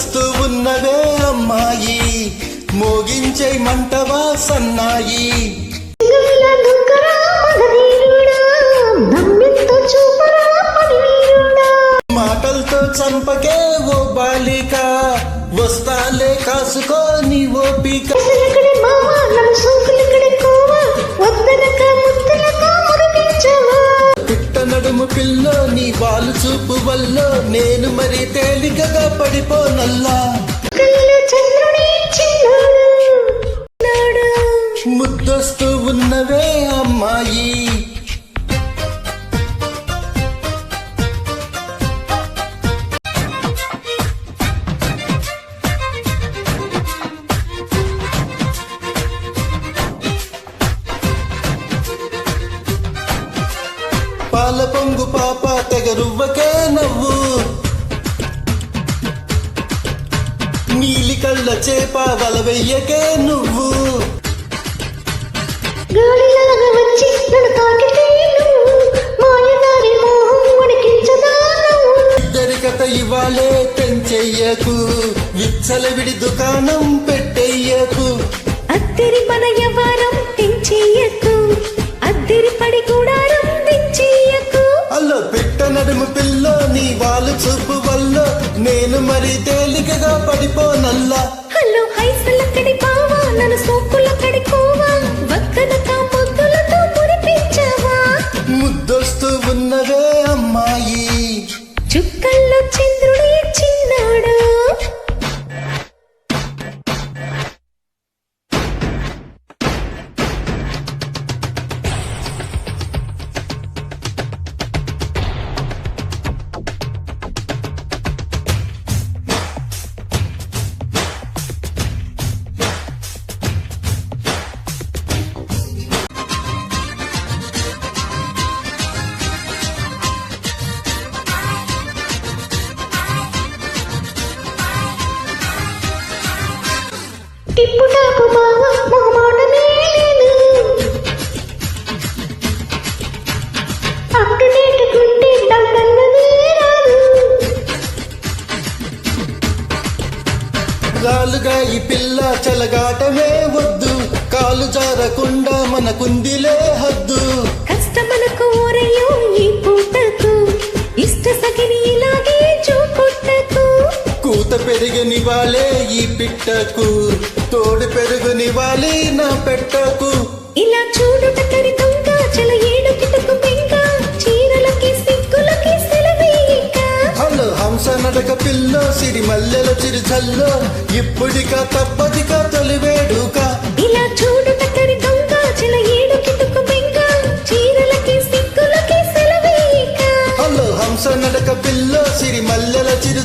ముద్దొస్తూ ఉన్నవే అమ్మాయి, మోగించే మంటవా సన్నాయి. మాటలతో చంపకే ఓ బాలిక, వస్తాలే కాసుకో నీ ఓపిక. పిట్ట నడుము పిల్లో నీ వాలు చూపు వల్ల నేను మరి తేలికగా పడిపోనల్లా. ముద్దొస్తూ ఉన్నవే అమ్మాయి. పాల పొంగు పాప తెగరువ్వకే నవ్వు, నీలి కళ్ళ చేప వలవెయ్యకే నువ్వు. ఇద్దరి కథ ఇవాళే తెంచెయ్యకు, విచ్చలవిడి దుకాణం పెట్టెయ్యకు. అద్దరి మన యవ్వారం తెంచెయ్యకు, అద్దరి పడి గుడారం తెంచెయ్యకు. అల్లో పిట్ట నడుము పిల్లో నీ వాళ్ళు చూపు వల్ల నేను మరి తేలికగా పడిపోనల్లా. హలో హైసలక్కడి బావా, నన్ను సోకులక్కడి కోవా, వక్కనక ముద్దులతో మురిపించవా. ముద్దొస్తూ ఉన్నవే అమ్మాయి. చుక్కల్లో చంద్రుడే చిన్నాడు. టిప్పుటాపు బావ మొహమాటమే లేదు, అప్ టు డేట్ గుంటే డబ్బన్నదే రాదు. రాలుగా ఈ పిల్ల చలగాటమే వద్దు, కాలు జారకుండా మనకుందిలే హద్దు. కష్టమనకు ఓరయ్యో ఈ పూటకు, ఇష్ట సఖిని ఇలాగే చూపుటకు. కూత పెరిగని వాళ్ళే ఈ పిట్టకు, తోడు పెరుగుని వాళ్ళే నా పెట్టకు. ఇలా చూడుటకరి దొంగ చల ఏడు కిటుకు బెంక, చీరలకి సిగ్గులకి సెలవేయక. హలో హంస నడక పిల్ల సిరి మల్లెల చిరుచల్లో, ఇప్పుడిక తప్పదిక తొలివేడుక. ఇలా చూడుటకరి దొంగ చల ఏడు కిటుకు బెంక, చీరలకి సిగ్గులకి సెలవేయక. హలో హంస నడక పిల్ల సిరి మల్లెల చిరు